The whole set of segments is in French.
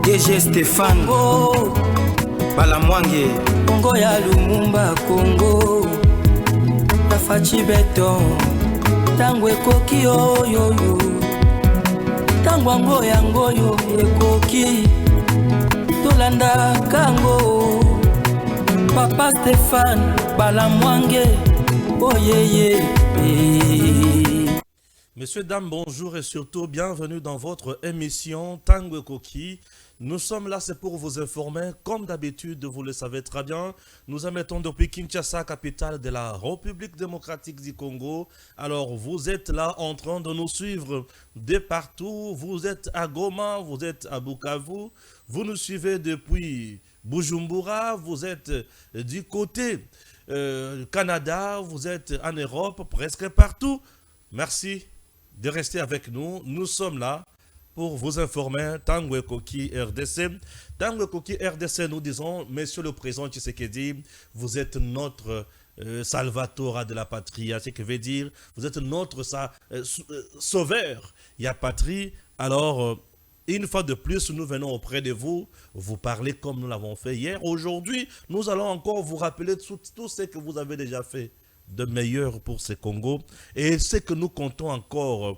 DG Stéphane Congo Balamwange Congo ya Lumumba Congo Tafachi Beton Tango ekoki oyoyo Tango ango yango yo ekoki Tolanda kango Papa Stéphane Balamwange Oyeye Messieurs, dames, bonjour et surtout bienvenue dans votre émission Tango Koki. Nous sommes là, c'est pour vous informer. Comme d'habitude, vous le savez très bien, nous émettons depuis Kinshasa, capitale de la République démocratique du Congo. Alors, vous êtes là en train de nous suivre de partout. Vous êtes à Goma, vous êtes à Bukavu. Vous nous suivez depuis Bujumbura, vous êtes du côté Canada, vous êtes en Europe, presque partout. Merci de rester avec nous. Nous sommes là pour vous informer. Tango Koki RDC. Tango Koki RDC, nous disons, Monsieur le Président Tshisekedi, vous êtes notre Salvatore de la patrie. Ce qui veut dire, vous êtes notre sauveur. Il y a patrie. Alors, une fois de plus, nous venons auprès de vous, vous parler comme nous l'avons fait hier. Aujourd'hui, nous allons encore vous rappeler tout ce que vous avez déjà fait de meilleur pour ce Congo et ce que nous comptons encore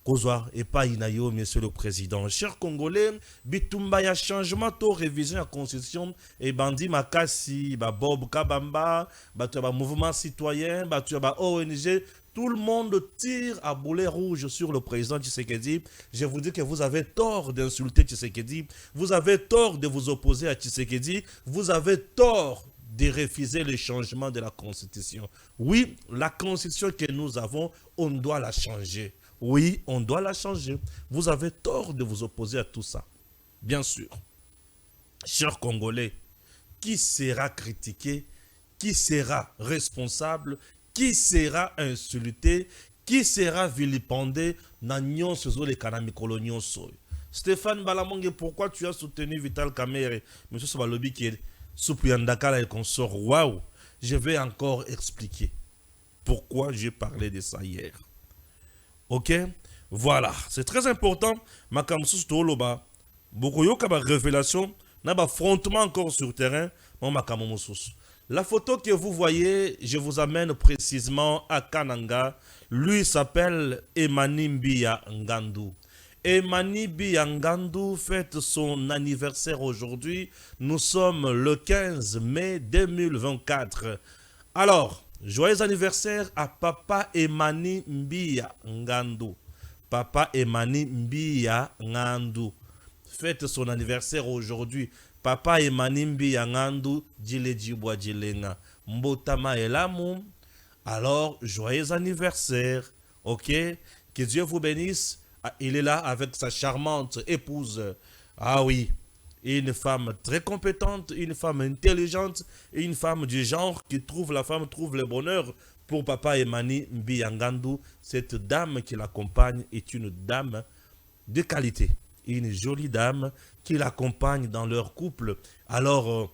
Kozwa et pas Inayo, Monsieur le Président. Chers Congolais, Bitumba ya changement to révision la Constitution et bandi makasi, ba Bob Kabamba, ba mouvement citoyen, ba ONG, tout le monde tire à boulet rouge sur le président Tshisekedi. Je vous dis que vous avez tort d'insulter Tshisekedi, vous avez tort de vous opposer à Tshisekedi, vous avez tort de refuser le changement de la Constitution. Oui, la Constitution que nous avons, on doit la changer. Oui, on doit la changer. Vous avez tort de vous opposer à tout ça. Bien sûr. Chers Congolais, qui sera critiqué, qui sera responsable, qui sera insulté, qui sera vilipendé dans les Kanamikolo soy. Stéphane Balamwange, pourquoi tu as soutenu Vital Kamerhe, M. Sobalobi qui est Soupuyandakala et consort? Waouh! Je vais encore expliquer pourquoi j'ai parlé de ça hier. Ok? Voilà. C'est très important. Makamsus Toloba. Beaucoup de révélation. N'a pas affrontement encore sur terrain. La photo que vous voyez, je vous amène précisément à Kananga. Lui s'appelle Emani Mbia Ngandu. Emani Biangandu fête son anniversaire aujourd'hui. Nous sommes le 15 mai 2024. Alors, joyeux anniversaire à Papa Emani Mbia Ngandu. Papa Emani Mbia Ngandu fête son anniversaire aujourd'hui. Papa Emani Mbia Ngandu Djilejibwa Djilenga Mbotama Elamu. Alors, joyeux anniversaire. Ok? Que Dieu vous bénisse. Il est là avec sa charmante épouse. Ah oui, une femme très compétente, une femme intelligente, une femme du genre qui trouve la femme, trouve le bonheur. Pour Papa Emani Mbiyangandu, cette dame qui l'accompagne est une dame de qualité. Une jolie dame qui l'accompagne dans leur couple. Alors,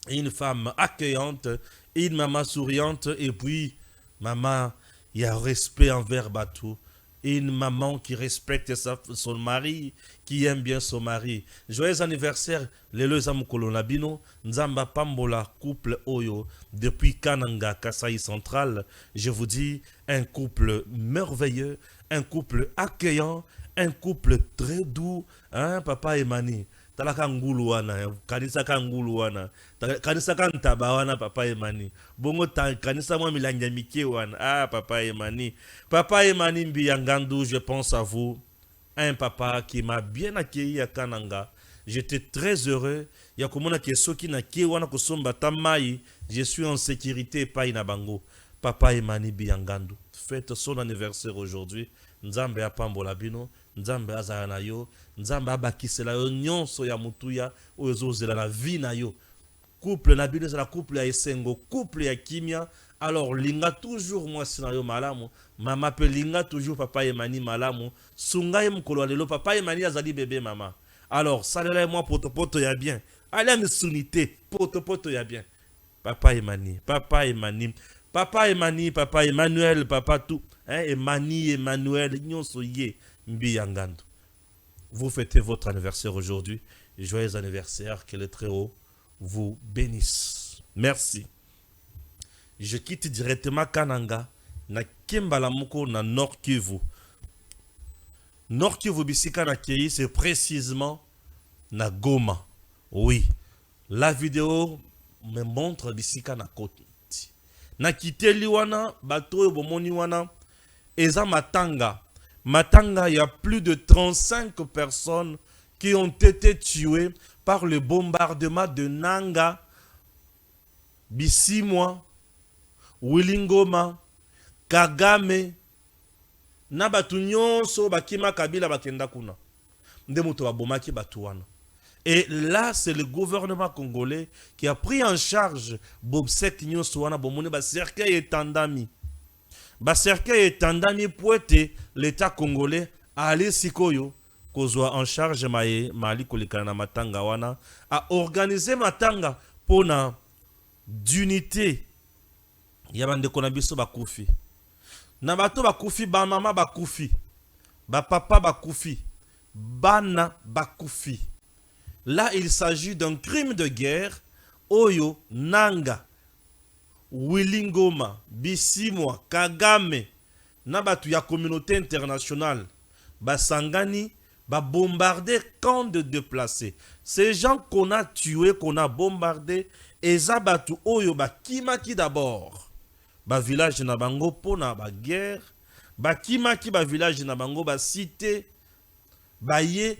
une femme accueillante, une maman souriante et puis, maman, il y a respect envers Batou. Une maman qui respecte son mari, qui aime bien son mari. Joyeux anniversaire, Lelo Zamukolo Nabino, Nzamba Pambola, couple Oyo, depuis Kananga, Kasaï Central. Je vous dis, un couple merveilleux, un couple accueillant, un couple très doux, hein, Papa Emani. Talaka nguluwana, kanisa kanguluwana, kanisa kantabawana Papa Emani. Bongo kanisa mwa milanja mikewana. Ah Papa Emani. Papa Emani Mbiyangandu, je pense à vous. Un papa qui m'a bien accueilli à Kananga. J'étais très heureux. Yakomona kesoki na kewana kusomba tamai. Je suis en sécurité pa inabango. Papa Emani Mbiyangandu fête son anniversaire aujourd'hui. Nzambe apambola bino, Nzambe azana yo, Nzambe abakisela yo nyonso ya mutuya ozozela na vie na yo. Couple na bino la couple ya esengo, couple ya kimia. Alors linga toujours moi sinayo malamu, mama pe linga toujours Papa Emani malamu, sunga mkolo lelo Papa Emani azali bébé mama. Alors salela moi poto ya bien. Allez me sunité, poto ya bien. Papa Emani, Papa Emani. Papa Emani, Papa Emmanuel, Papa tout. Hein, Emani, Emmanuel, nyonso ye Mbiyangandu. vous fêtez votre anniversaire aujourd'hui. Joyeux anniversaire, que le Très-Haut vous bénisse. Merci. Je quitte directement Kananga, na Kimbalamuko, na Nord Kivu. Nord Kivu bisika na Kei, c'est précisément na Goma. Oui, la vidéo me montre bisika na côte. Na kiteli wana, bato bomoni wana, eza matanga. Matanga, il y a plus de 35 personnes qui ont été tuées par le bombardement de Nanga, Bisimwa, Wilingoma, Kagame, na batu nyonso bakima Kabila bakenda kuna. Nde moto babomaki batu wana. Et là, c'est le gouvernement congolais qui a pris en charge Bobsek nyonso wana bomone ba cercueil etandami. Ba cercueil etandami poete l'État congolais ali sikoyo kozwa en charge maye mali kolekana na matanga wana a organiser matanga pona d'unité. Ya bandeko na biso bakufi. Na bato bakufi, ba mama bakufi. Ba papa bakufi. Bana bakufi. Là, il s'agit d'un crime de guerre. Oyo, Nanga, Wilingoma, Bisimwa, Kagame, na batu ya communauté internationale. Ba sangani, ba bombardé camp de déplacés. Ces gens qu'on a tués, qu'on a bombardés, eza batu oyo ba kimaki d'abord. Ba village na bango pona ba guerre. Ba kimaki ba village na bango ba cité. Ba ye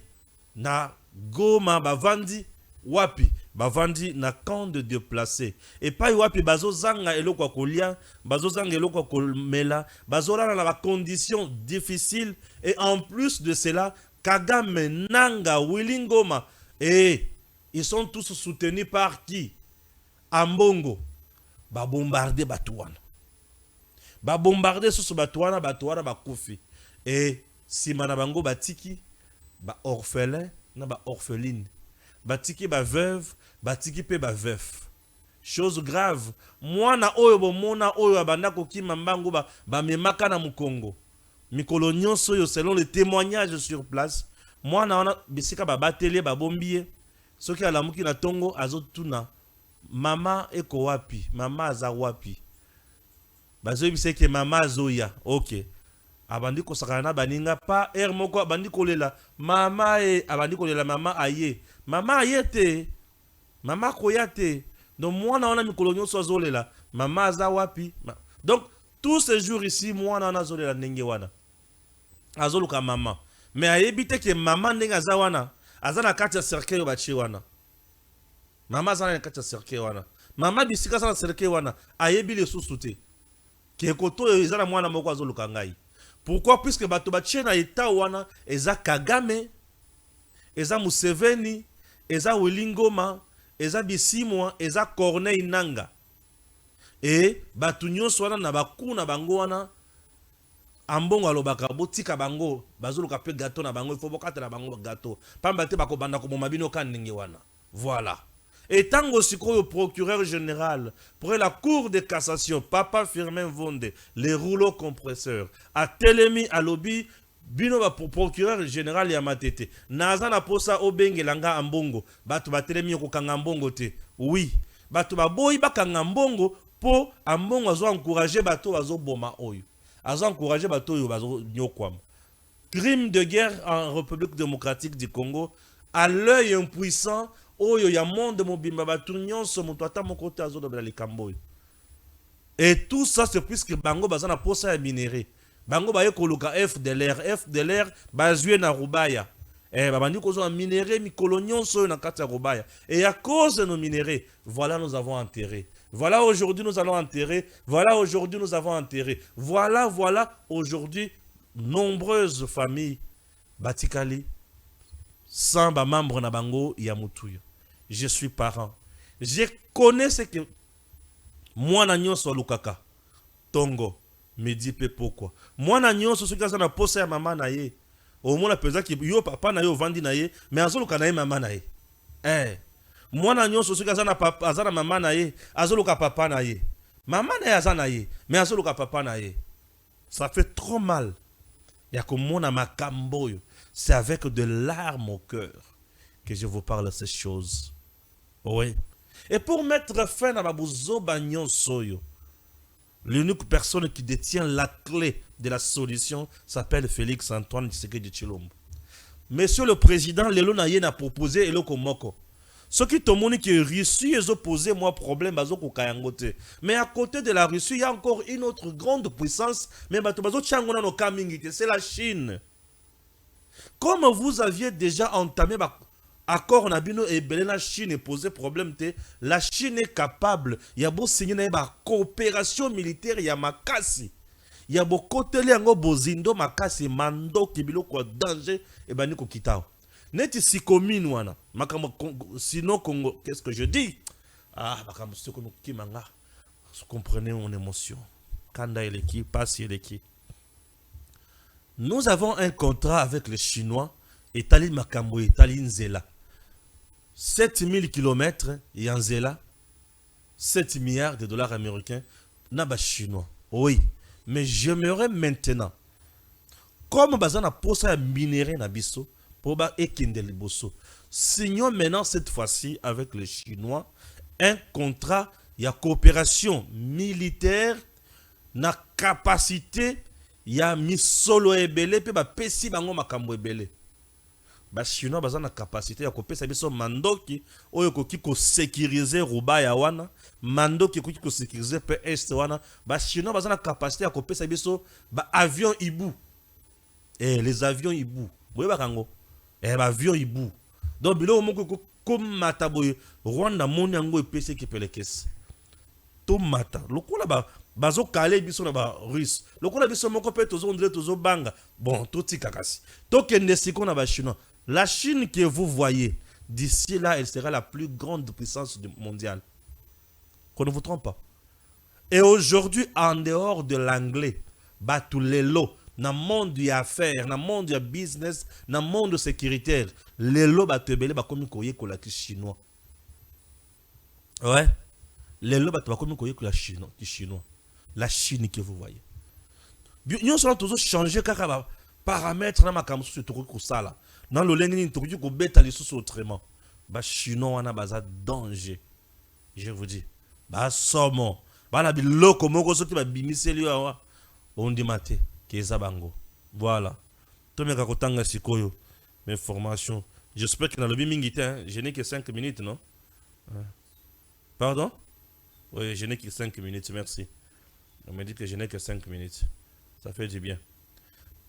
na Goma ba vandi wapi. Ba vandi na camp de déplacés. Et pas wapi bazo zanga eloko kolia. Bazo zanga eloko komela. Bazo lala na ba conditions difficiles. Et en plus de cela, Kagame, Nanga, Wilingoma. Et ils sont tous soutenus par qui? Ambongo. Ba bombardé Batouana. Ba bombardé sous Batouana, Batouana ba koufi. Et si manabango batiki, ba orphelin, na ba orpheline. Batiki ba veuve, batiki pe ba veuf. Chose grave. Moi na oyo bomona oyo abanda koki mambango ba memaka na mukongo. Mikolo nyonso yo selon les témoignages sur place. Moi na wana bisika ba batelier ba bombier. Soki alamuki na tongo azotuna. Mama eko wapi? Mama aza wapi? Bazo biseke mama azoya. OK. Abandi ko sakana baninga pa moko abandi kolela. Mama abandi kolela mama aye. Mama aye te. Mama koya te. Donc moi na wana mikolo nyonso azolela. Mama aza wapi? Donc tous ces jours ici moi na azolela ndenge wana. Azoluka mama. Mais ayebite ke mama ndenge aza wana. Azana kati ya cercueil bachi wana. Mama azana kati ya cercueil wana. Mama bisika sana cercueil wana. Ayebi le sous-souté. Ke koto ezana mwana moko azoluka ngai. Pourquoi? Puisque bato bachi na eta wana eza Kagame, eza Museveni, eza Wilingoma, eza Bisimwa, eza Corneille Nanga. Et bato nyonso wana na bakuna bango wana ambongo alobaka botika bango bazoluka pe gâteau na bango il faut bokata na bango gâteau pamba te bako banda ko bomabino kan ndenge wana. Voilà. Et tango sikoyo procureur général pour la cour de cassation Papa Firmin Vonde les rouleaux compresseurs a telemi a lobby bino ba procureur général ya matete naza na posa obengelanga ambongo batu ba telemi ko kanga ambongo te. Oui, batu ba boyi bakanga ambongo po ambongo azo encourager batu bazo boma oyo. Azo encourager batu oyo bazo nyokwam. Crime de guerre en République démocratique du Congo à l'œil impuissant. Oyo ya monde mobimba batu nyonso moto ata moko te azo dobela likambo. Et tout ça c'est puisque bango bazana posa ya minerai. Bango baye koluka FDLR bazue na Rubaya. Babandi kozo en minerai mikolo nyonso na kati ya Rubaya. Et à cause de nos minéraux, voilà nous avons enterré. Voilà aujourd'hui nous allons enterrer. Voilà aujourd'hui nous avons enterré. Voilà aujourd'hui nombreuses familles batikali sans ba membre na bango ya mutuyo. Je suis parent. Je connais ce que moi na nyonso lukaka. Tongo me dit pe pourquoi. Moi na nyonso soki aza na posa ya mama na ye. Au moins la pesa ki yo papa na yo vandi na ye, mais azoluka na ye mama na ye. Moi na nyonso soki aza na papa aza na mama na ye, azoluka papa na ye. Mama na ye aza na ye, mais azoluka papa na ye. Ça fait trop mal. Ya komona makambo yo. C'est avec de larmes au cœur que je vous parle de ces choses. Oui. Et pour mettre fin à Babouzo Bagnon Soyo, l'unique personne qui détient la clé de la solution s'appelle Félix Antoine Tshisekedi Tshilombo. Monsieur le Président, Lelo Naye n'a proposé Elo Komoko. Ce qui te montre que Russie est opposé, moi, problème, mais à côté de la Russie, il y a encore une autre grande puissance, mais c'est la Chine. Comme vous aviez déjà entamé accord Nabino et la Chine et posé problème, la Chine est capable, il y a beau signer une coopération militaire, il y a makasi. Il y a beaucoup de gens bozindo makasi mando kibilo kwa danger et baniko kitao. Neti sikomine wana makambo sinon Congo, qu'est-ce que je dis? Ah makambo sikono kimanga. Vous comprenez mon émotion. Kanda eleki, passe eleki. Nous avons un contrat avec les Chinois et Tali Makambo et Tali Nzela. 7000 km et Nzela 7 milliards de dollars américains naba chinois. Oui. Mais j'aimerais maintenant, comme bazana posa minéré na biso, pour ba ekende liboso, signons maintenant cette fois-ci avec les Chinois un contrat de coopération militaire na capacité ya misolo ebele pe ba pesi bango makambo ebele. Ba Chinois bazana capacité ya kopesa biso mandoki oyo koki ko sécuriser Rubaya wana. Mandoki koki ko sécuriser pe est wana. Ba Chinois bazana capacité ya kopesa biso ba avion Ibu. Les avions Ibu. Boye ba kango. Ba avion Ibu. Donc bilo moko comme mata boye Rwanda moni yango epese ki pelekes. To mata. Lokola ba bazo kale biso na ba russe. Lokola biso moko pe tozo ndre tozo banga. Bon, toti kakasi. To kende siko na ba Chinois. La Chine que vous voyez, d'ici là, elle sera la plus grande puissance mondiale. Qu'on ne vous trompe pas. Et aujourd'hui, en dehors de l'anglais, bah tous les lots, dans le monde des affaires, dans le monde du business, dans le monde sécuritaire, les lots bah te belé bah comme koye ko la chinois. Ouais. Les lots bah te comme koye ko la chinois. La Chine que vous voyez. Nous sommes toujours changé car paramètres dans ma caméra sur tout ça là. Dans le lengni tout ko beta les sous autrement. Bah chinois on a baza danger. Je vous dis. Bah somo. Bah la biloko moko soki ba bimiseli awa. On dit maté keza bango. Voilà. Tomeka kotanga sikoyo mes formations. J'espère que dans le bimingité hein, je n'ai que 5 minutes non? Pardon? Oui, je n'ai que 5 minutes, merci. On me dit que je n'ai que 5 minutes. Ça fait du bien.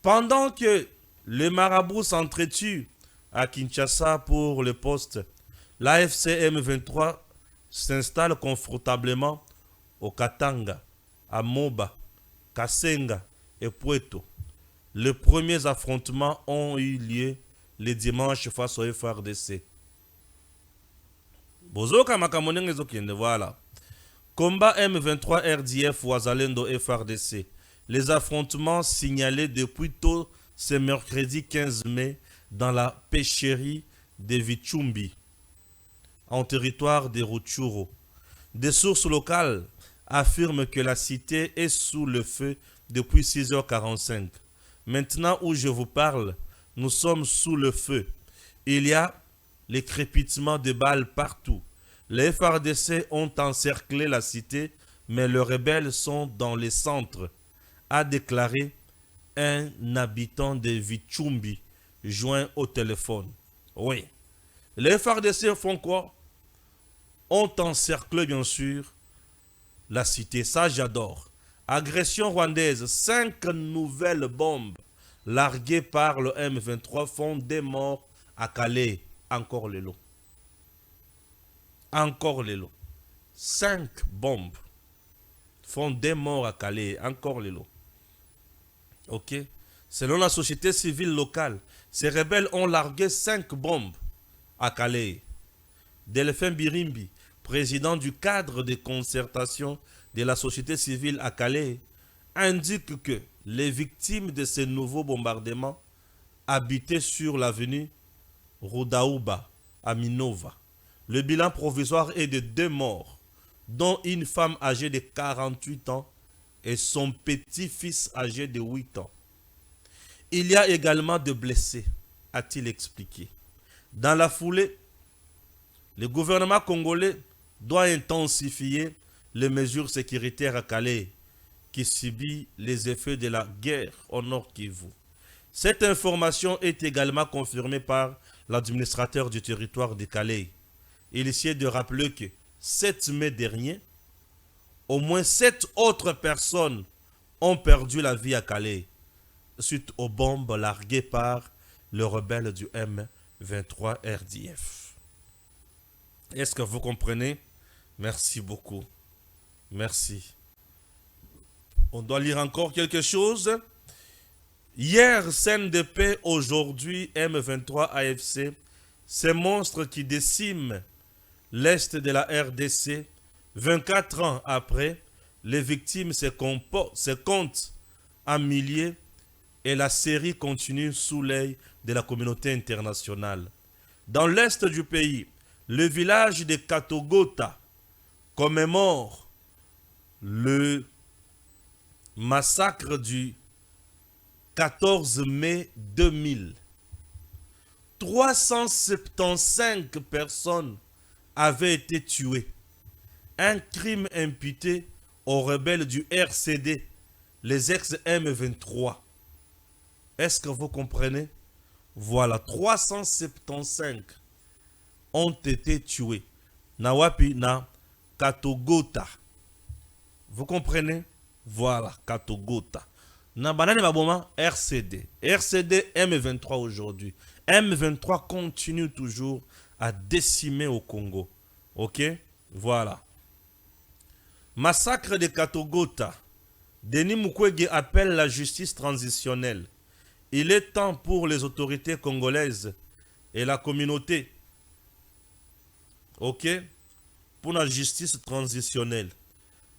Pendant que les marabouts s'entretuent à Kinshasa pour le poste, l'AFC M23 s'installe confortablement au Katanga, à Moba, Kasenga et Puerto. Les premiers affrontements ont eu lieu le dimanche face au FRDC. Voilà. Combat M23 RDF Ouazalendo FRDC. Les affrontements signalés depuis tôt ce mercredi 15 mai dans la pêcherie de Vichumbi, en territoire de Rutshuru. Des sources locales affirment que la cité est sous le feu depuis 6h45. Maintenant où je vous parle, nous sommes sous le feu. Il y a les crépitements de balles partout. Les FARDC ont encerclé la cité, mais les rebelles sont dans les centres, a déclaré un habitant de Vichumbi, joint au téléphone. Oui. Les FARDC font quoi? Ont encerclé, bien sûr, la cité. Ça, j'adore. Agression rwandaise. 5 nouvelles bombes larguées par le M23 font des morts à Calais. Encore les lots. Encore les lots. 5 bombes font des morts à Calais. Encore les lots. Ok. Selon la société civile locale, ces rebelles ont largué 5 bombes à Calais. Delphin Birimbi, président du cadre de concertation de la société civile à Calais, indique que les victimes de ces nouveaux bombardements habitaient sur l'avenue Rudaouba à Minova. Le bilan provisoire est de 2 morts, dont une femme âgée de 48 ans et son petit-fils âgé de 8 ans. Il y a également des blessés. a-t-il expliqué. Dans la foulée, le gouvernement congolais doit intensifier les mesures sécuritaires à Calais, qui subit les effets de la guerre au Nord Kivu. Cette information est également confirmée par l'administrateur du territoire de Calais. Il essaie de rappeler que 7 mai dernier, au moins 7 autres personnes ont perdu la vie à Calais suite aux bombes larguées par le rebelle du M23 RDF. Est-ce que vous comprenez? Merci beaucoup. Merci. On doit lire encore quelque chose. Hier, scène de paix, aujourd'hui, M23 AFC. Ces monstres qui déciment l'Est de la RDC. 24 ans après, les victimes se comptent en milliers et la série continue sous l'œil de la communauté internationale. Dans l'Est du pays, le village de Katogota commémore le massacre du 14 mai 2000. 375 personnes avaient été tuées. Un crime imputé aux rebelles du RCD, les ex-M23. Est-ce que vous comprenez? Voilà, 375 ont été tués. Nawapi na Katogota. Vous comprenez? Voilà, Katogota. Na banane baboma RCD. RCD M23 aujourd'hui. M23 continue toujours à décimer au Congo. Ok? Voilà. Massacre de Katogota. Denis Mukwege appelle la justice transitionnelle. Il est temps pour les autorités congolaises et la communauté, ok, pour la justice transitionnelle.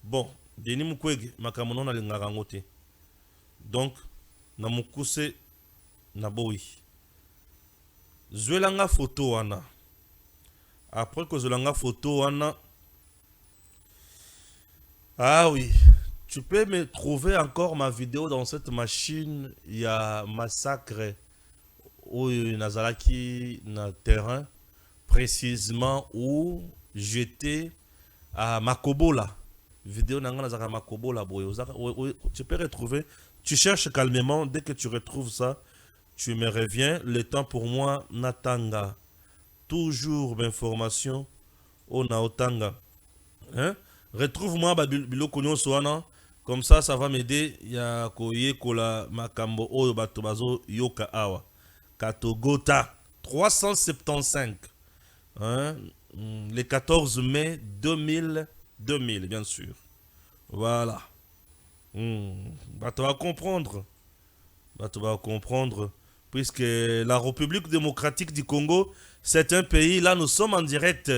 Bon, Denis Mukwege, makamono na lingarangote. Donc, na mukuse na boui. Zwelanga photo wana. Après que zwelanga photo wana. Ah oui. Tu peux me trouver encore ma vidéo dans cette machine. Il y a massacre où Nazalaki na terrain, précisément où j'étais à Makobola. Vidéo Nazara Makobola. Tu peux retrouver. Tu cherches calmement. Dès que tu retrouves ça, tu me reviens. Le temps pour moi, Natanga. Toujours d'informations au Naotanga. Hein? Retrouve-moi Biloko Nyonsoana. Comme ça va m'aider. Il y a Koye Kola Makambo Oyo Batobazo Yoka Awa. Katogota 375. Hein? Le 14 mai 2000, bien sûr. Voilà. Tu vas comprendre. Tu vas comprendre. Puisque la République démocratique du Congo, c'est un pays. Là, nous sommes en direct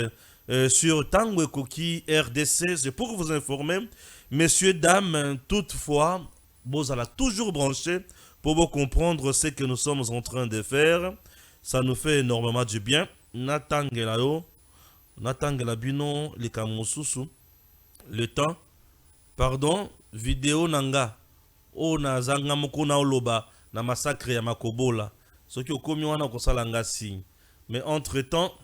sur Tango Koki RDC. C'est pour vous informer. Messieurs, dames, toutefois, vous allez toujours brancher pour vous comprendre ce que nous sommes en train de faire. Ça nous fait énormément du bien. Natangelao, Natangelabino, les Kamosusu, le temps, pardon, vidéo nanga, o na zanga mokona oloba, na massacre ya Makobola, ce qui au commis wana kosalanga signe. Mais entre-temps,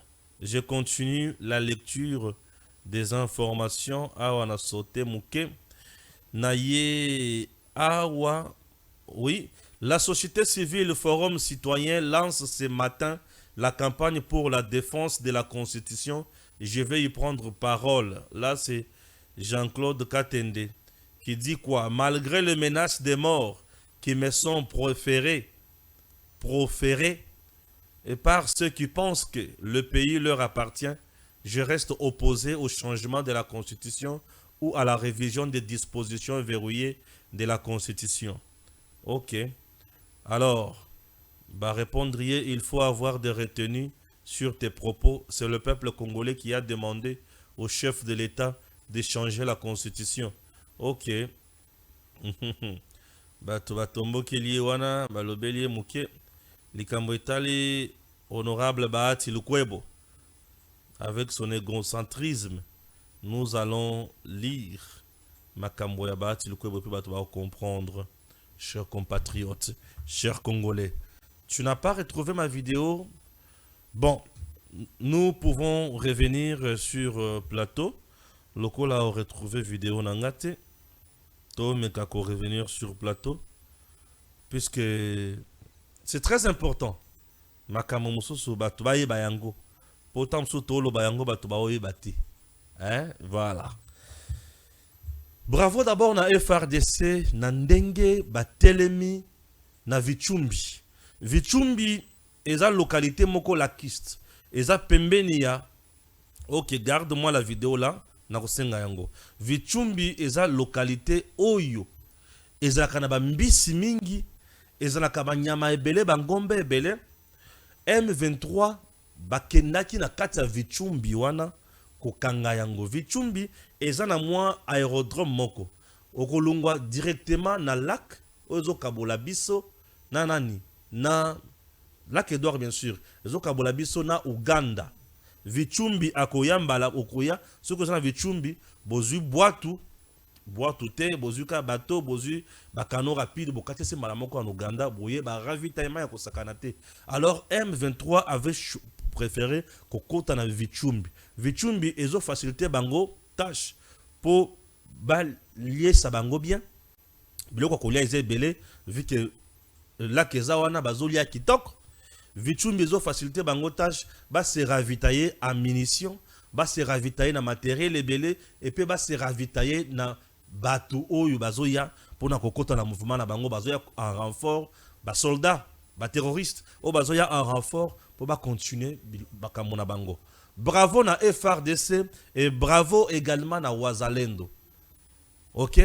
je continue la lecture des informations. Awa na sauté mouké. Naye awa. Oui. La société civile, le Forum citoyen lance ce matin la campagne pour la défense de la Constitution. Je vais y prendre parole. Là, c'est Jean-Claude Katende qui dit quoi? Malgré les menaces de mort qui me sont proférées et par ceux qui pensent que le pays leur appartient, je reste opposé au changement de la Constitution ou à la révision des dispositions verrouillées de la Constitution. Ok. Alors, répondriez, il faut avoir des retenues sur tes propos. C'est le peuple congolais qui a demandé au chef de l'État de changer la Constitution. Ok. Batombo Kelie wana, balobeli muke, likambo etali honorable Bahati Lukwebo. Avec son égocentrisme, nous allons lire Makambo Bahati Lukwebo, puis va comprendre, chers compatriotes, chers Congolais. tu n'as pas retrouvé ma vidéo, bon, nous pouvons revenir sur plateau. Local a retrouvé vidéo nangate. Mais kako revenir sur plateau. Puisque c'est très important. Makamo mususu batu baye bayango. Pourtant mususu tolo bayango batu baoye bati. Hein? Voilà. Bravo d'abord na FRDC na ndenge batelemi na Vichumbi. Vichumbi eza localité moko lakiste. Eza pembeni ya. Ok, garde-moi la vidéo là. Na kosenga yango. Vichumbi eza localité oyo. Eza kanaba mbisi mingi. Eza na kaba nyama ebele bangombe ebele. M23 bakendaki na kati ya Vichumbi wana kokanga yango. Vichumbi eza na mwa aérodrome moko. Okolungwa directement na lac ozo kabola biso na nani na lac Edouard bien sûr. Ozo kabola biso na Uganda. Vichumbi akoyambala okoya soko na Vichumbi bozu boatu te bozu ka bateau bozu bakano rapide bokate se malamoko en Uganda boye ba ravitaillement ya kosakana te. Alors M23 avait préféré kokota na Vichumbi. Vichumbi ezo faciliter bango tâche pour lier sa bango bien. Biloko kolia eze belé vu que la kezawana bazolia kitoko. Vichumbi ezo facilité bango tâche, ba se ravitailler en munitions, ba se ravitailler na matériel ebele et puis ba se ravitailler na batu oyo bazoya pour na kokota na mouvement na bango bazoya en renfort, ba soldats, ba terroristes, o bazoya en renfort pour ba continuer bakambo na bango. Bravo na FRDC et bravo également na Wazalendo. OK?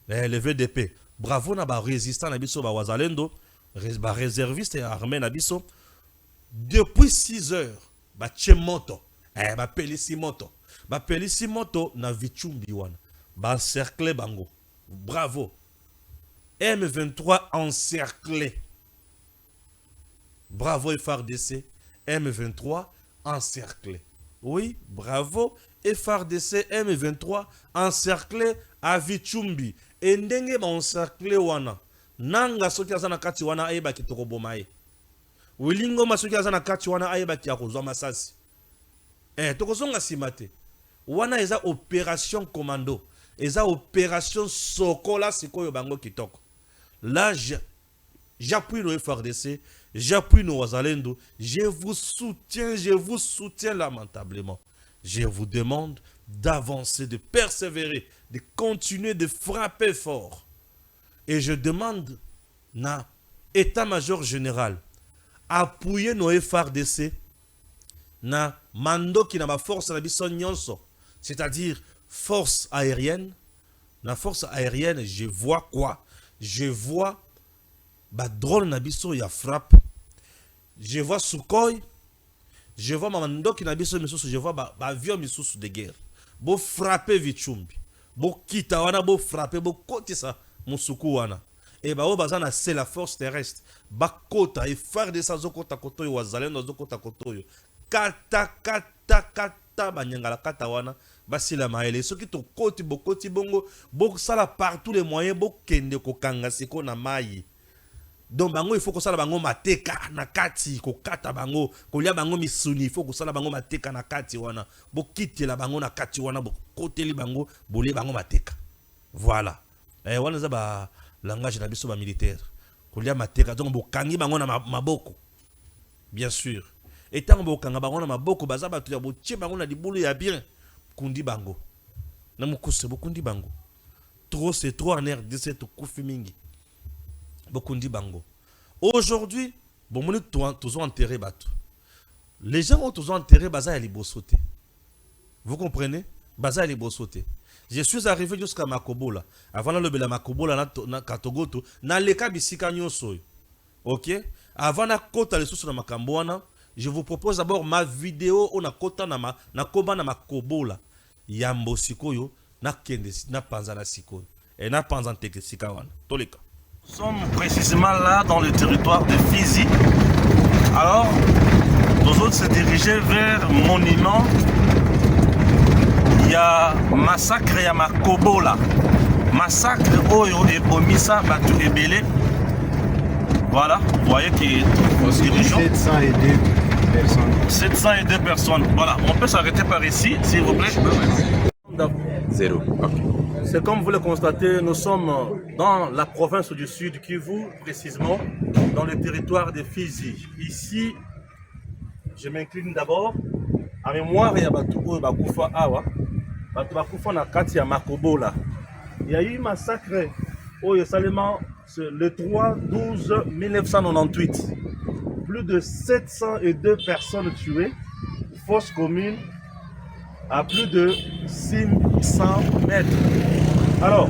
Le VDP. Bravo na ba résistant na biso ba Wazalendo, ba réserviste et armé na biso. Depuis 6 heures, ba Tchemoto, ba Pelisimoto na Vichumbi wana, ba encerclé bango. Bravo. M23 encerclé. Bravo FRDC, M23 encerclé. Oui, bravo FRDC, M23 encerclé à Vichumbi. Et ndenge ba encerclé wana, nanga soki azana kati wana ayeba kitoko bomaye. Wilingo masuki azana kati wana ayeba ki akozwa masasi. Tokozonga simate. Wana eza opération commando. Eza opération sokola sikoyo bango kitoko. Là j'appuie le FRDC, j'appuie nos Wazalendo, je vous soutiens lamentablement. Je vous demande d'avancer, de persévérer, de continuer de frapper fort. Et je demande na état-major général appuyer nos FRDC na mando qui na ma force na biso nyonso, c'est-à-dire force aérienne. Na force aérienne, je vois quoi? Je vois ba drone na biso ya frappe. Je vois Sukhoi. Je vois mando qui na biso misusu, je vois ba avion misusu de guerre. Bo frapper Vichumbi. Bo kita wana bo frapper bo kotisa musuku wana. Et bah au bazana c'est la force terrestre. Bakota et faire de sa zokota kotoyo Wazalendo zokota kotoyo. Kata banyangala kata wana basila maele. Ce qui to koti bokoti bongo bo sala par tous les moyens bo kende ko kanga siko na mai. Donc bango il faut que sala bango mateka na kati ko kata bango ko lia bango misuni il faut que sala bango mateka na kati wana bo kiti la bango na kati wana bo koteli bango bolé bango mateka. Voilà. Wana za ba langage na biso ba militaire. Kolia mateka donc bokangi bango na maboko. Bien sûr. Et tant bokanga bango na maboko baza batu ya botie bango na libulu ya bien. Kundi bango. Na mukuse bokundi bango. Trop c'est trop en RDC to kufi mingi. Bokundi bango. Aujourd'hui, bon moni tous ont enterré batu. Les gens ont tous enterré baza ya libosote. Vous comprenez? Baza ya libosote. Je suis arrivé jusqu'à Makobola. Avant le bela Makobola na Katogoto, na leka bisika nyoso. OK? Avant na kota les sous na Makambwana, je vous propose d'abord ma vidéo on a kota na koba na Makobola. Yambo sikoyo na kende na panzana sikoyo. Et na panzante ke sikawana. Toleka. Nous sommes précisément là dans le territoire de Fizi. Alors, nous autres se diriger vers Monument. Il y a massacre ya Makobola. Massacre oyo ebomisa batu ebele. Voilà, vous voyez que nous dirigeons 702 personnes. 702 personnes. Voilà, on peut s'arrêter par ici, s'il vous plaît. Zéro. Ok. C'est comme vous le constatez, nous sommes dans la province du Sud Kivu, précisément dans le territoire de Fizi. Ici, je m'incline d'abord à mémoire ya batu oyo bakufa awa, batu bakufa na kati ya Makobola. Il y a eu massacre oyo seulement le 3/12/1998. Plus de 702 personnes tuées, fosse commune à plus de 600 mètres. Alors,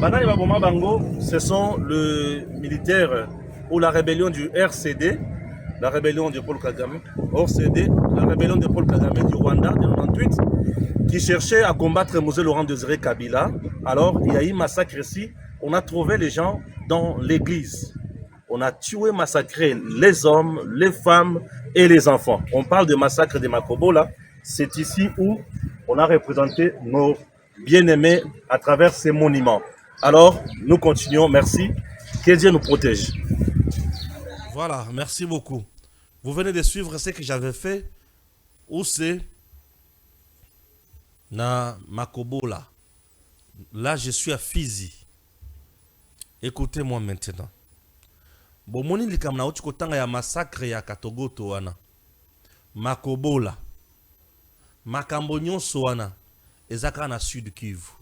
Banani Baboma Bango, ce sont les militaires ou la rébellion du RCD, la rébellion de Paul Kagame, RCD, la rébellion de Paul Kagame du Rwanda de 98, qui cherchait à combattre Mosé Laurent Désiré Kabila. Alors, il y a eu massacre ici. On a trouvé les gens dans l'église. On a tué, massacré les hommes, les femmes et les enfants. On parle de massacre de Makobola. C'est ici où on a représenté nos bien-aimés à travers ces monuments. Alors, nous continuons. Merci. Que Dieu nous protège. Voilà, merci beaucoup. Vous venez de suivre ce que j'avais fait. Où c'est na Makobola. Là, je suis à Fizi. Écoutez-moi maintenant. Bomoni likamna uchi kotanga ya massacre ya Katogoto wana. Makobola. Makambo nyonso wana ezaka na Sud Kivu.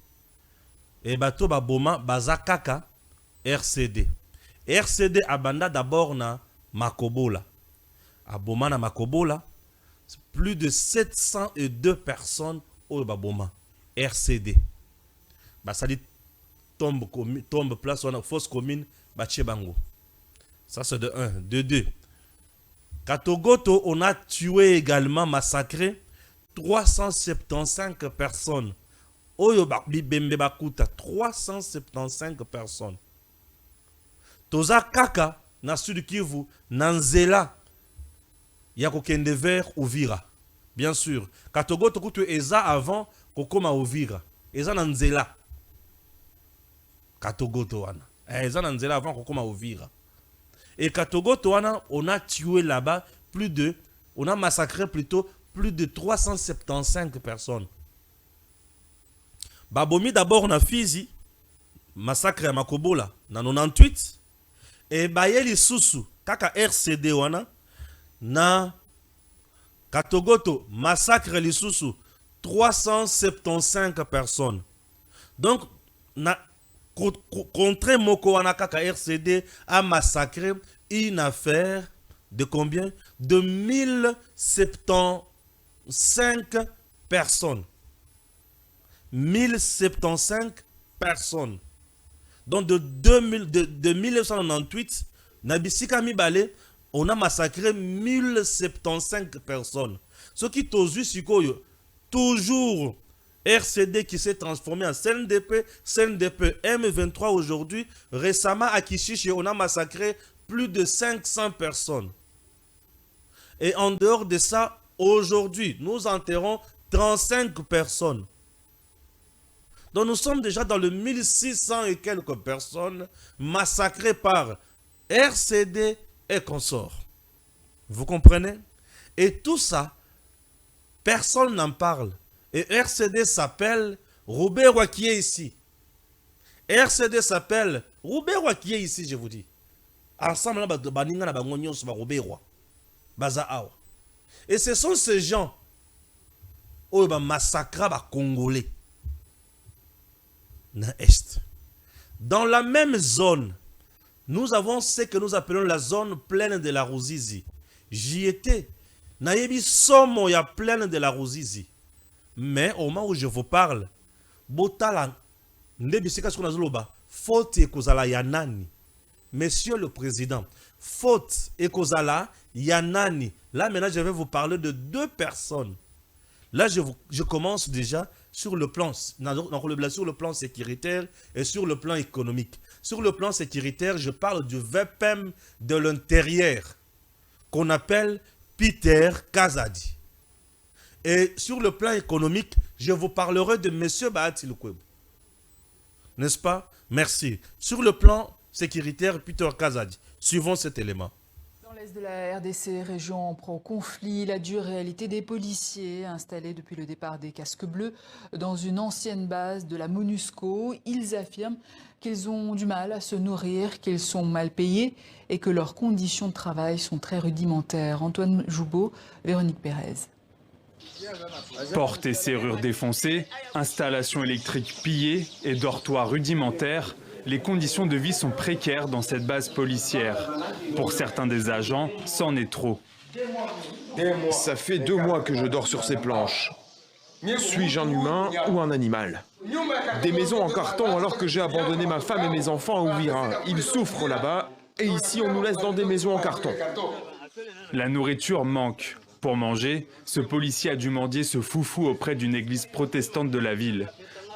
Et bato baboma bazakaka RCD. RCD abanda d'abord na Makobola. Aboma na Makobola, plus de 702 personnes au baboma RCD. Basali tombe place wana fosse commune bache bango. Ça c'est de 1. De 2. Katogoto, on a tué également, massacré 375 personnes. Oyo bembe bakuta 375 personnes. Toza kaka na Sud Kivu nanzela ya kokende vers Uvira. Bien sûr, Katogoto kutu eza avant kokoma Uvira. Eza nanzela. Katogoto wana. Eza nanzela avant kokoma Uvira. Et Katogoto wana, on a tué là-bas on a massacré plutôt plus de 375 personnes. Babomi d'abord na Fizi, massacre à Makobola, na 98. Et Bayeli Susu, kaka RCD wana, na Katogoto, massacre li Susu, 375 personnes. Donc, na contre Moko wana kaka RCD a massacré une affaire de combien? De 1075 personnes. 1075 personnes. Donc de 1998, Nabisika Mibale, on a massacré 1075 personnes. Ce qui toujours RCD qui s'est transformé en CNDP, CNDP M23 aujourd'hui. Récemment à Kishishi, on a massacré plus de 500 personnes. Et en dehors de ça, aujourd'hui, nous enterrons 35 personnes. Donc nous sommes déjà dans le 1600 et quelques personnes massacrées par RCD et consorts. Vous comprenez? Et tout ça, personne n'en parle. Et RCD s'appelle Robert Roy qui est ici. RCD s'appelle Robert Roy qui est ici, je vous dis. Ensemble, et ce sont ces gens qui massacrent les Congolais. Dans la même zone, nous avons ce que nous appelons la zone pleine de la Ruzizi. J'y étais. Nayebi somo ya pleine de la Ruzizi. Mais au moment où je vous parle, Botala, Ndebisika Skunazoloba, faute et kozala yanani. Monsieur le Président, faute et kozala yanani. Là maintenant je vais vous parler de deux personnes. Là je commence déjà sur le plan sécuritaire et sur le plan économique. Sur le plan sécuritaire, je parle du VPM de l'intérieur qu'on appelle Peter Kazadi. Et sur le plan économique, je vous parlerai de M. Bahati Lukwebo. N'est-ce pas? Merci. Sur le plan sécuritaire Peter Kazadi. Suivons cet élément. Dans l'est de la RDC, région en proie au conflit, la dure réalité des policiers installés depuis le départ des casques bleus dans une ancienne base de la MONUSCO. Ils affirment qu'ils ont du mal à se nourrir, qu'ils sont mal payés et que leurs conditions de travail sont très rudimentaires. Antoine Joubeau, Véronique Pérez. Portes et serrures défoncées, installations électriques pillées et dortoirs rudimentaires, les conditions de vie sont précaires dans cette base policière. Pour certains des agents, c'en est trop. Ça fait 2 mois que je dors sur ces planches. Suis-je un humain ou un animal? Des maisons en carton alors que j'ai abandonné ma femme et mes enfants à Ouvira. Ils souffrent là-bas et ici on nous laisse dans des maisons en carton. La nourriture manque. Pour manger, ce policier a dû mendier ce foufou auprès d'une église protestante de la ville.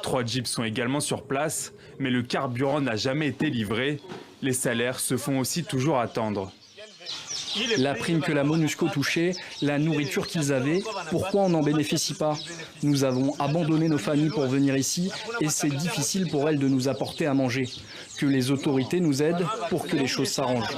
3 jeeps sont également sur place, mais le carburant n'a jamais été livré. Les salaires se font aussi toujours attendre. La prime que la MONUSCO touchait, la nourriture qu'ils avaient, pourquoi on n'en bénéficie pas? Nous avons abandonné nos familles pour venir ici et c'est difficile pour elles de nous apporter à manger. Que les autorités nous aident pour que les choses s'arrangent.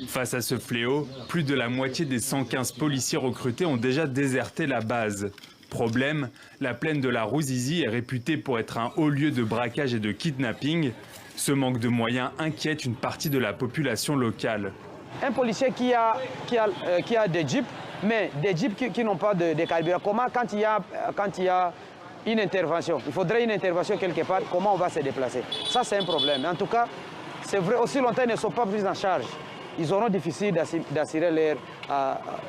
Face à ce fléau, plus de la moitié des 115 policiers recrutés ont déjà déserté la base. Problème, la plaine de la Ruzizi est réputée pour être un haut lieu de braquage et de kidnapping. Ce manque de moyens inquiète une partie de la population locale. Un policier qui a des jeeps, mais des jeeps qui n'ont pas de carburant. Comment, quand il y a une intervention, il faudrait une intervention quelque part, comment on va se déplacer? Ça, c'est un problème. En tout cas, c'est vrai, aussi longtemps ils ne sont pas pris en charge, ils auront difficile d'assurer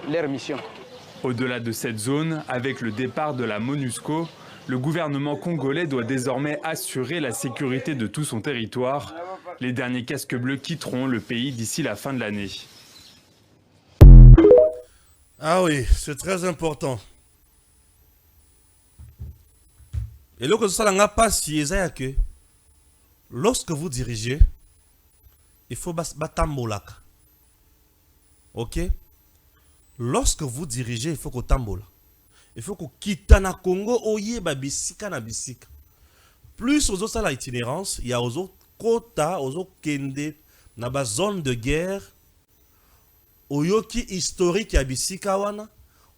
leur mission. Au-delà de cette zone, avec le départ de la MONUSCO, le gouvernement congolais doit désormais assurer la sécurité de tout son territoire. Les derniers casques bleus quitteront le pays d'ici la fin de l'année. Ah oui, c'est très important. Et là, que ça n'a pas si que lorsque vous dirigez, il faut batambolak. Ok? Lorsque vous dirigez, il faut que tambola. Il faut que quitte na Congo oye ba bisika na bisika. Plus aux autres la itinérance, il y a aux autres quota, aux autres kende na ba zone de guerre. Oyoki historique ya bisika wana,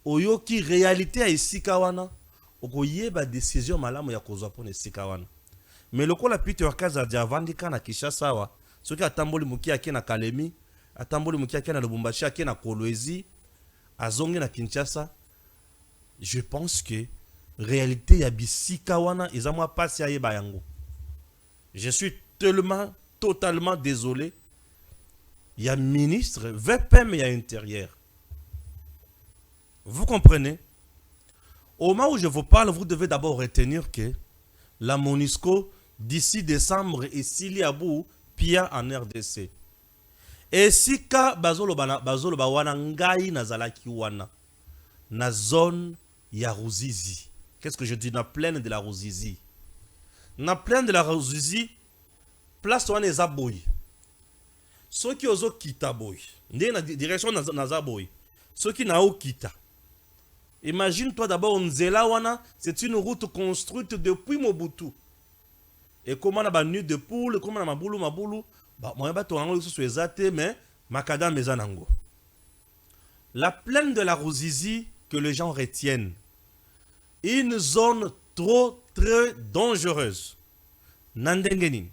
oyoki réalité ya bisika wana. Okoye ba décision malamu ya kozwa pona bisika wana. Mais lokola Peter Kazadi avandika na Kinshasa wa, soki atamboli muki ake na Kalemi, atamboli muki ake na Lubumbashi ake na Kolwezi, azongi na Kinshasa. Je pense que réalité ya bisika wana ezamwa pasi ya yeba yango. Je suis totalement désolé. Il y a ministre, VPM, il y a intérieur. Vous comprenez? Au moment où je vous parle, vous devez d'abord retenir que la MONUSCO, d'ici décembre, est sili à bout, pia en RDC. Et si ka bazolo ba wana ngai nazalaki wana na zone ya Ruzizi. Qu'est-ce que je dis? Na plaine de la Ruzizi. Na plaine de la Ruzizi, place wana eza boy. Ceux qui ozo kita boy. Ndé na direction naza boy. Ceux qui na o kita. Imagine-toi d'abord Nzela wana, c'est une route construite depuis Mobutu. Et comment on a ba nuit de poule, comment on a maboulou, bah moi ba to ango so ezate mais makadam ezanango. La plaine de la Ruzizi que les gens retiennent. Une zone très dangereuse. Nandengenin.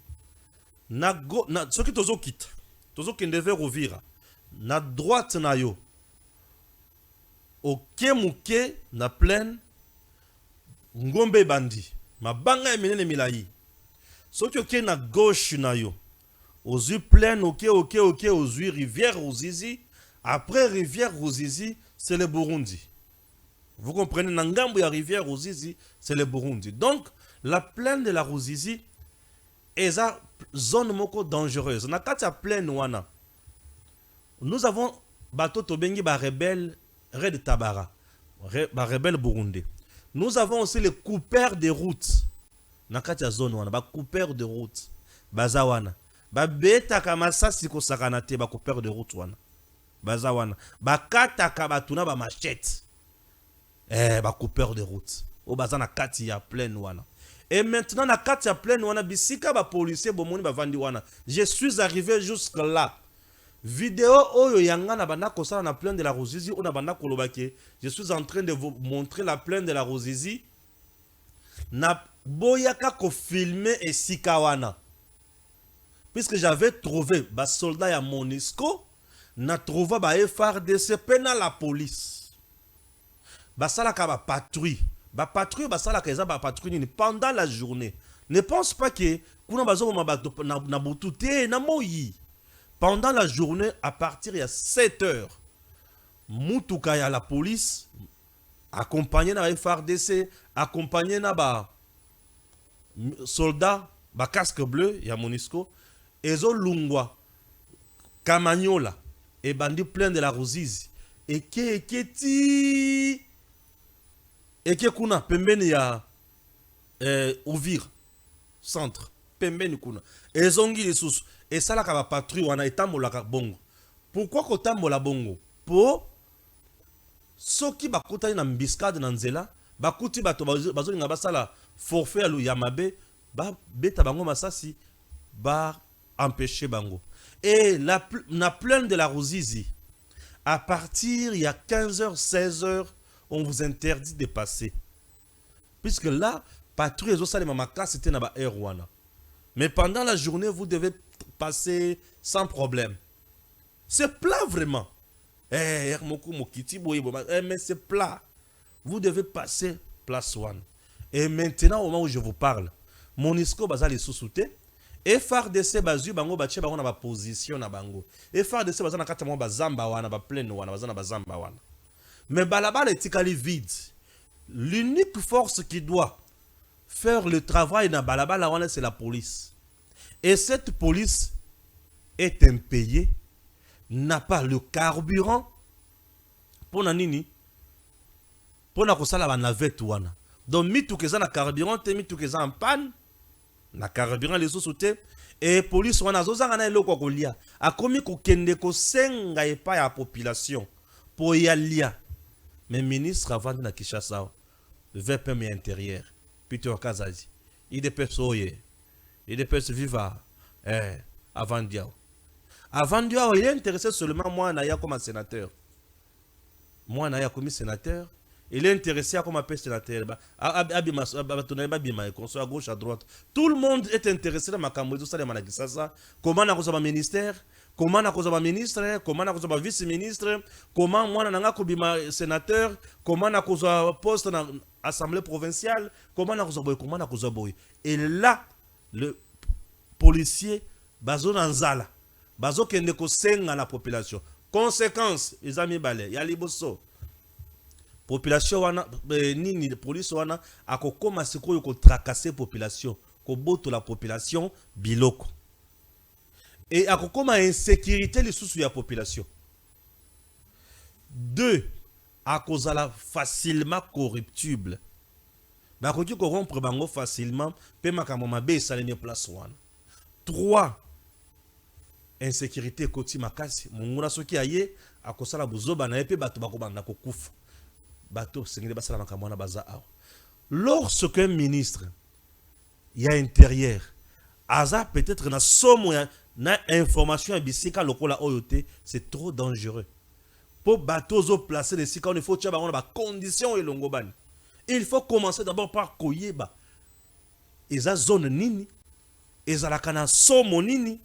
Na ce qui tozo quitte. Tozo kende vers Uvira. Na droite na yo. Oke muke na plaine. Ngombe bandi. Mabanga emenene milayi. Ce qui oke na gauche na yo. Ozu plaine oke ozu rivière Ruzizi. Après rivière Ruzizi, c'est le Burundi. Vous comprenez, Nangambo ya rivière Ruzizi, c'est le Burundi. Donc, la plaine de la Ruzizi est une zone moko dangereuse. Na kati ya plaine wana. Nous avons bateau tobengi ba rebelle Red Tabara, ba rebelle burundais. Nous avons aussi les coupeurs de routes. Na kati ya zone wana, ba coupeurs de routes. Bazawana. Ba beta kamasasi ko sakanate ba coupeurs de routes wana. Bazawana. Ba kata kabatuna ba machette. Ba coupeurs de routes. au bazana kati ya plein wana. Et maintenant na kati ya plein wana bisika ba policier bomoni ba vandi wana. Je suis arrivé jusque là. Vidéo oyo yanga na banda kosala na plaine de la Ruzizi ou na banda kolobake. Je suis en train de vous montrer la plaine de la Ruzizi. Na boyaka ko filmer et sikawana. Puisque j'avais trouvé ba soldat ya Monisco, na trouvé ba FARDC pena la police. Ba sala ka ba patrouille. Ba patrouille ba sala ka eza ba patrouille ni pendant la journée. Ne pense pas que kuna bazo na butute na moyi. Pendant la journée, à partir de 7 heures, Moutouka ya la police, accompagné na FARDC, accompagné na ba soldats, ba casque bleu, ya Monisco, ezo lungwa, Kamanyola, et bandi plein de la Ruzizi, et kuna, pembeni ya Uvira, centre, pembeni kuna, ezongi les sous. Et ça, la patrouille, on a étambola bongo. Pourquoi qu'on tambola bongo? Pour ceux qui bakouta na mbiscade na nzela, bakouti bato bazo nga basala forfait alu yamabe, ba beta bango masasi, ba empêcher bango. Et na plaine de la Ruzizi, à partir il y a 15h, 16h, on vous interdit de passer. Puisque là, patrouille zo sale mamaka c'était na ba erwana. Mais pendant la journée, vous devez passer sans problème. C'est plat vraiment. Mais c'est plat. Vous devez passer place one. Et maintenant, au moment où je vous parle, Monisco bazali sous-souté. Et FARDC bazu bango bache bango na ba position na bango. Et FARDC bazana kata mo bazamba wana ba pleine wana bazana bazamba wana. Mais balabala etikali vide. L'unique force qui doit faire le travail na balabala wana c'est la police. Et cette police est impayée, n'a pas le carburant pour nanini, pour na kosala ba navette wana. Donc mitu keza na carburant te mitu keza en panne, na carburant les sous-souté et police wana zozanga na eloko kolia. Akomi ko kende ko senga epa ya population pour y alia. Mais ministre avant na Kinshasa, VPM intérieur, Peter Kazazi, il dépêche soye. Il dépêche vivre avant Diao. Avant Diao, il est intéressé seulement moi Naya comme un sénateur. Moi Naya comme sénateur, il est intéressé comme un sénateur. À gauche, à droite. Tout le monde est intéressé dans ma campagne. Comment on a un ministère, comment on a un ministre, comment on a un vice-ministre, comment moi on a un sénateur, comment on a un poste dans l'Assemblée provinciale, comment on a un boy. Et là, le policier bazo nanzala bazo kende ko senga la population. Conséquence, les amis balé, ya liboso. Population wana nini police wana akokoma sikoyo ko tracasser population, ko boto la population biloko. Et akokoma insécurité les sous ya population. 2 akozala facilement corruptible. Ba ko corrompre bango facilement pe makambo mabe salemi place wana. 3 insécurité koti makasi munguna soki aye akosala buzoba na epe bato bakobanda ko kufa. Bato sengeli basala makambo na baza awa. Lorsque un ministre y a intérieur aza peut-être na somo na information bisika lokola oyote, c'est trop dangereux. Pour bato zo placer les sika on il faut tia bango na ba condition elongo bani. Il faut commencer d'abord par koyeba. Eza zone nini, eza la kana somo nini,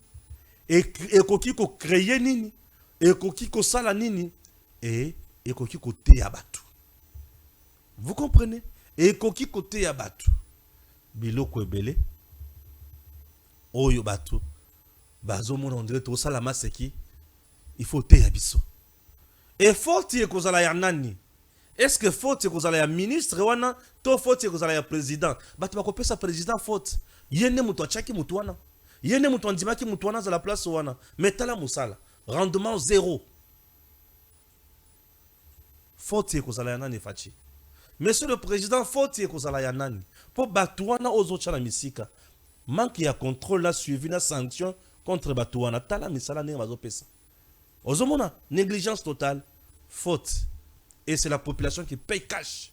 et koki ko créer nini, et koki ko sala nini, et koki ko te abatu. Vous comprenez? Et koki ko te abatu. Biloko ebele. Oyo batu. Bazo mon ondre to sala maseki. Il faut te abiso. Et faut te ko sala ya nani. Est-ce que faute que vous allez à ministre wana to faute que vous allez à président batu bakopé sa président faute yene muto chaki mutu wana yene muto ndimaki mutu wana za la place wana metala musala rendement 0 faute que vous allez à nani fachi monsieur le président faute que vous allez à nani pour batu wana ozo chala misika manque ya contrôle la suivi na sanction contre batu wana tala misala ne bazo pesa ozomona négligence totale faute. Et c'est la population qui paye cash.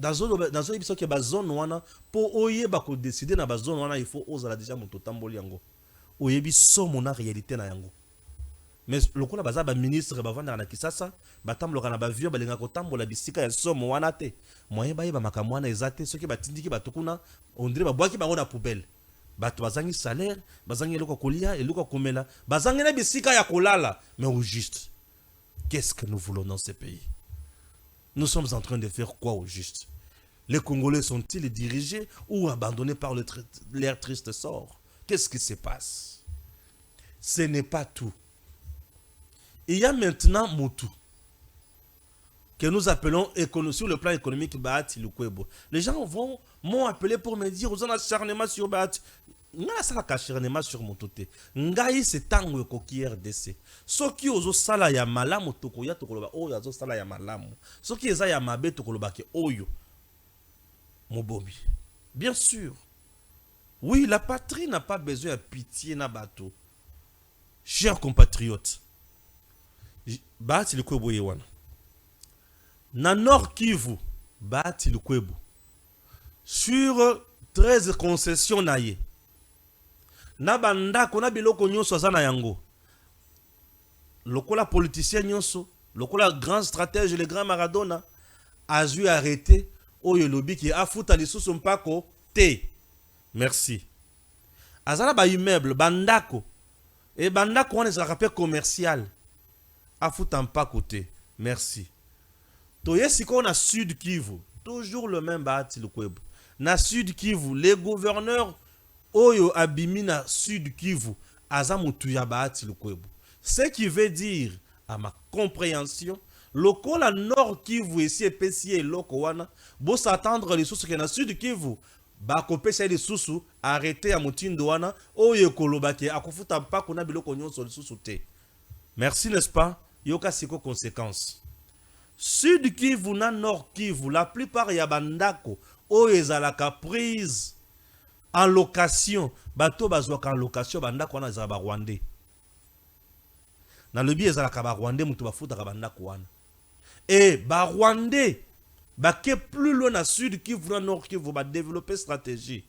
dans zone biso ke ba zone wana po oyeba ko décider na ba zone wana il faut ozala déjà moto tamboli yango oyebi somo na réalité na yango. Mais lokola baza ba ministre ba vanda na Kisasa batambola na ba vieux balinga ko tambola bisika ya somo wana te moyen ba yeba makambo wana ezate soki batindiki batukuna on dirait ba boaki bango na poubelle bato bazangi salaire bazangi eloko kolia eloko komela bazangi na bisika ya kolala. Mais au juste, qu'est-ce que nous voulons dans ce pays? Nous sommes en train de faire quoi au juste? Les Congolais sont-ils dirigés ou abandonnés par leur triste sort? Qu'est-ce qui se passe? Ce n'est pas tout. Il y a maintenant Moutou, que nous appelons sur le plan économique Bahati Lukwebo. Les gens m'ont appelé pour me dire, vous en acharnement sur Bahati. Nga sala acharnement sur Motote. Ngai c'est tango koki RDC. Soki ozo sala ya malamu tokoya tokoloba oyo azo sala ya malamu. Soki eza ya mabe tokoloba ke oyo Mobomi. Bien sûr. Oui, la patrie n'a pas besoin de pitié na bateau. Chers compatriotes, Bahati Lukwebo yewana. Na Nord Kivu, Bahati Lukwebo. Sur 13 concessions naye. Na banda kona biloko nyonso aza na yango. Lokola politicien nyonso, lokola grand stratège, le grand Maradona, a dû arrêter oyo lobi ki afuta lisusu mpako te. Merci. Azala ba immeuble bandako. Et bandako wana ezalaka pe commercial. Afuta mpako te. Merci. Toye siko na Sud Kivu, toujours le même Bahati Lukwebo. Na Sud Kivu, les gouverneurs oyo abimi na Sud Kivu, aza mutu ya Bahati Lukwebo. Ce qui veut dire, à ma compréhension, lokola Nord Kivu esi epesi eloko wana, bo s'attendre les sous que na Sud Kivu, ba kopesa les sous arrêter à mutindo wana, oyo kolobaki akufuta mpako na biloko nyonso lisusu te. Merci, n'est-ce pas? Yoka siko conséquence. Sud Kivu na Nord Kivu, la plupart ya bandako oyo ezalaka prise en location, bato bazwaka en location bandako wana ezala ba Rwandais. Na lobi ezalaka ba Rwandais mutu bafutaka bandako wana. Et ba Rwandais bake plus loin na Sud Kivu na Nord Kivu ba développer stratégie.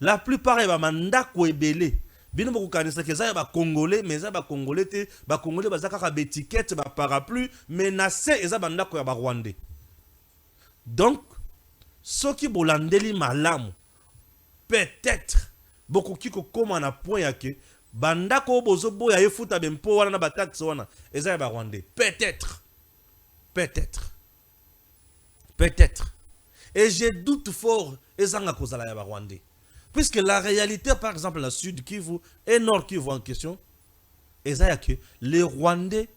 La plupart ya bandako ebele bino bokokanisa ke za ba Congolais, mais za ba Congolais te, ba Congolais bazaka ka étiquette ba parapluie, mais na se eza bandako ya ba Rwandais. Donc soki bolandeli malamu peut-être beaucoup qui koma na point ya ke bandako bozo boya efuta bempo wana na bataxe wana eza ya ba Rwandais. Peut-être. Et je doute fort ezanga kozala ya ba Rwandais. Puisque la réalité, par exemple, la Sud Kivu et Nord Kivu en question, est que les Rwandais,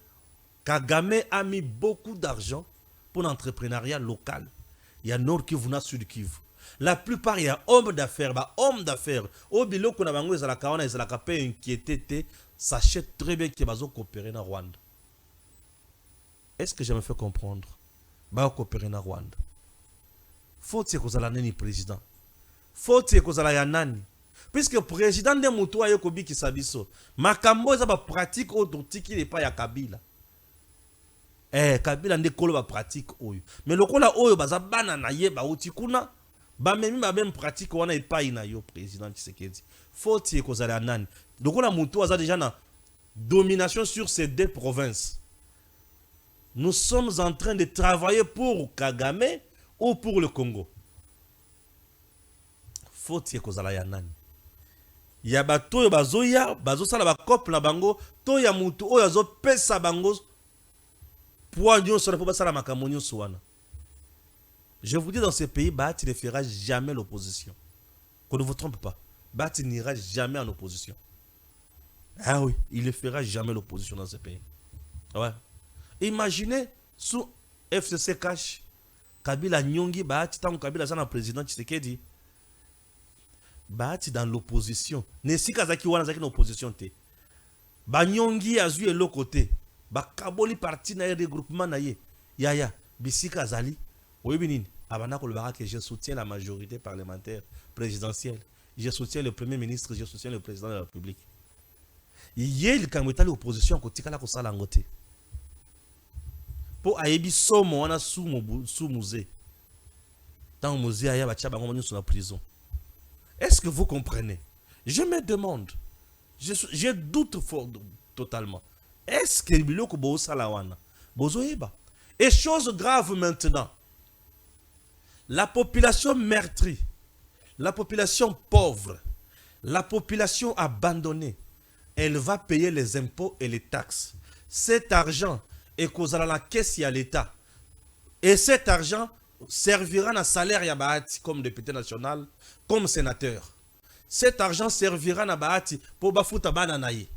Kagame a mis beaucoup d'argent pour l'entrepreneuriat local. Il y a Nord Kivu et Sud Kivu. La plupart, il y a hommes d'affaires. Au bilo qu'on a bango, ils ont pas inquiété, sachez très bien qu'ils vont coopérer dans Rwanda. Est-ce que je me fais comprendre? Ils vont coopérer dans Rwanda. Faut-il que vous ayez un président? Faut-il que vous ayez un nani? Puisque le président de Moutou a yokobi ki sabiso. Makambo za ba pratique autre qui n'est pas ya Kabila. Kabila nde kolo ba pratique oyo. Mais lokola oyo baza bana na ye ba utikuna ba memi ba même pratique wana epai na yo président Tshisekedi. Faut-il que vous ayez un nani? Lokola Moutou a déjà na domination sur ces deux provinces. Nous sommes en train de travailler pour Kagame ou pour le Congo. Faut-il que vous ayez un nani? Ya bato bazoya bazosala ba couple na bango to ya mutu oyo azo pesa bango poids nyonso na po basala makambo nyonso wana. Je vous dis, dans ce pays, Bahati ne fera jamais l'opposition. Qu'on ne vous trompe pas. Bahati n'ira jamais en opposition. Ah oui, il ne fera jamais l'opposition dans ce pays. Ouais. Imaginez sous FCC Cash Kabila Nyongi Bahati tant Kabila zana président Tshisekedi. Bahati dans l'opposition. Nesi kazaki wana zaki na opposition te. Ba Nyongi azu elo côté. Ba kaboli parti na regroupement na ye. Yaya bisika zali. Oyebi nini? Abana ko lobaka que je soutiens la majorité parlementaire présidentielle. Je soutiens le premier ministre, je soutiens le président de la République. Yel kamweta l'opposition kotika la ko sala ngote. Po ayebi somo wana sous musée. Tant Mouzé aya ba tchaba ngomoni sur la prison. Est-ce que vous comprenez? Je me demande. Je doute fort totalement. Est-ce que biloko bo salawana bozo yeba? Et chose grave maintenant. La population meurtrie, la population pauvre, la population abandonnée, elle va payer les impôts et les taxes. Cet argent est causé à la caisse et à l'État. Et cet argent servira à salaire ya Bahati comme député national, comme sénateur. Cet argent servira à Bahati pour bafuta bananaye.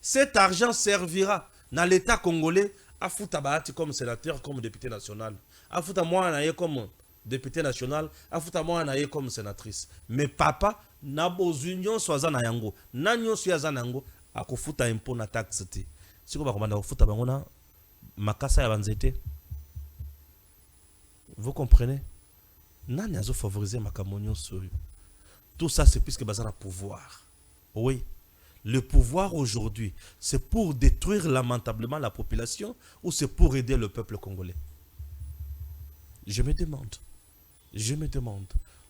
Cet argent servira dans l'État congolais à futa Bahati comme sénateur, comme député national. À futa moi comme député national, à futa moi comme sénatrice. Mais papa, na bozunion soaza na yango, na nyon soaza na yango, a kufuta impôt na taxe te. Si vous avez futa bangona, makasa ya banzete. Vous comprenez? Nani azo favoriser makamonyo soyo. Tout ça c'est puisque bazana pouvoir. Oui. Le pouvoir aujourd'hui, c'est pour détruire lamentablement la population ou c'est pour aider le peuple congolais? Je me demande.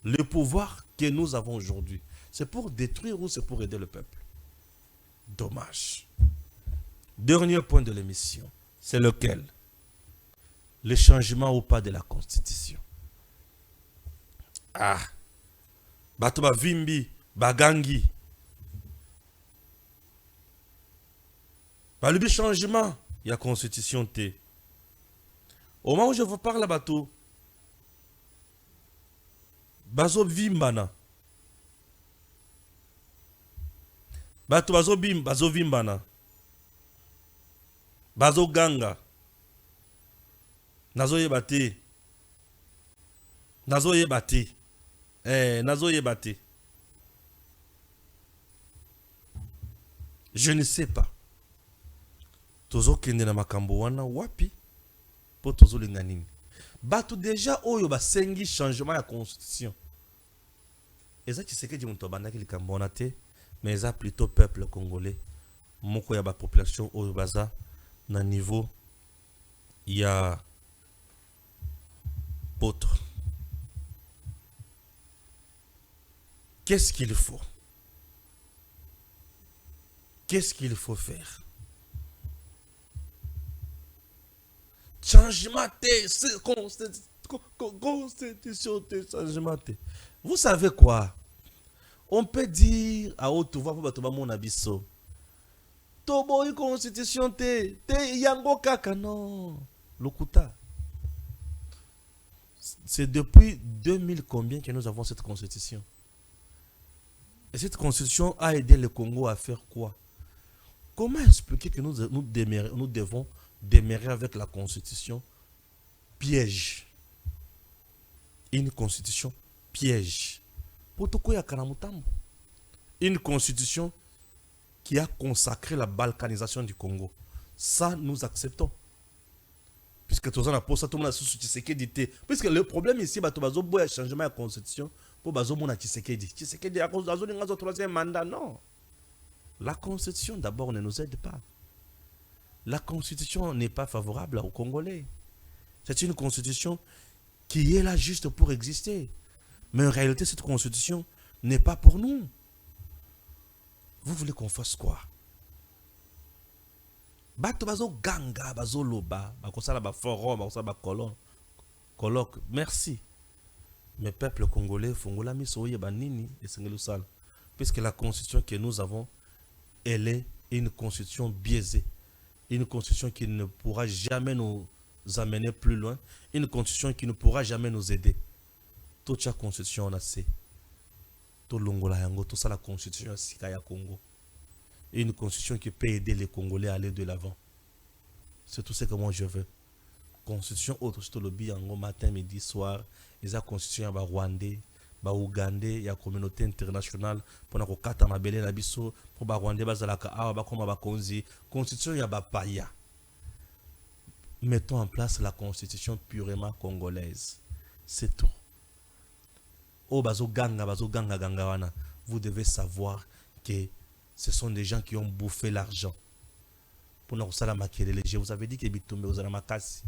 Le pouvoir que nous avons aujourd'hui, c'est pour détruire ou c'est pour aider le peuple? Dommage. Dernier point de l'émission, c'est lequel? Le changement ou pas de la Constitution. Ah. Batoba Vimbi, Bagangi. Par le changement, il y a Constitution T. Au moment où je vous parle, bateau, Bazo Vimbana. Bato Bazo Bim, Bazo Vimbana. Bazo Ganga. Nazo Yebate. Nazo Yebate. Nazo Yebate. Je ne sais pas. Tozo kende na makambo wana wapi po tozo linga nini. Bato déjà oyo basengi changement ya constitution. Eza Tshisekedi muto bandaki likambo wana te, mais eza plutôt peuple congolais. Moko ya ba population oyo baza na niveau ya poto. Qu'est-ce qu'il faut? Qu'est-ce qu'il faut faire? Changement constitution, changement. Vous savez quoi? On peut dire à haute voix pour mon abisso. Tobo constitution te yango kaka non. Lokuta. C'est depuis 2000 combien que nous avons cette constitution? Et cette constitution a aidé le Congo à faire quoi? Comment expliquer que nous devons demeurer avec la constitution piège? Une constitution piège. Une constitution qui a consacré la balkanisation du Congo. Ça, nous acceptons. Puisque tout le monde a dit. Puisque le problème ici, c'est que il y a changement de constitution pour que Tshisekedi. Tshisekedi a cause de la troisième mandat. Non. La constitution, d'abord, ne nous aide pas. La constitution n'est pas favorable aux Congolais. C'est une constitution qui est là juste pour exister. Mais en réalité, cette constitution n'est pas pour nous. Vous voulez qu'on fasse quoi? Bato bazo ganga, bazo loba, bakosala ba forum, bakosala ba colloque. Merci. Mais peuple congolais, fongola misoye banini et sengelusal. Puisque la constitution que nous avons, elle est une constitution biaisée. Une constitution qui ne pourra jamais nous amener plus loin. Une constitution qui ne pourra jamais nous aider. Toute la constitution on a c'est. Tout l'ongola yango, tout ça la constitution Sikaya Congo. Une constitution qui peut aider les Congolais à aller de l'avant. C'est tout ce que moi je veux. Constitution autre, c'est le biango matin, midi, soir. Et la constitution ya Rwandais, ba Ougandais, ya communauté internationale pour na kokata mabele na biso pour ba Rwandais bazalaka awa ba koma ba konzi. Constitution ya ba paya. Mettons en place la constitution purement congolaise. C'est tout. Oh bazo ganga ganga wana. Vous devez savoir que ce sont des gens qui ont bouffé l'argent. Pour nous ça la maquiller. Je vous avais dit que bitumbe aux alamakasi.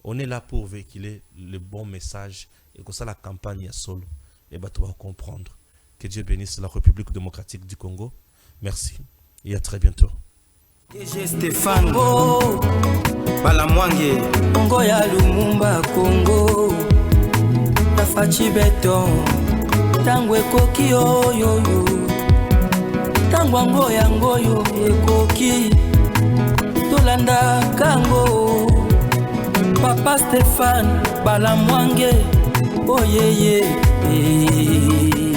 On est là pour véhiculer le bon message et que ça la campagne à solo et bah tu vas comprendre. Que Dieu bénisse la République démocratique du Congo. Merci et à très bientôt. Stéphane Balamwange Congo ya Lumumba Congo Tafachi Beton Tangwe koki oyo Tangwango yango yo ekoki Tolanda kango Papa Stéphane Balamwange Oh yeah yeah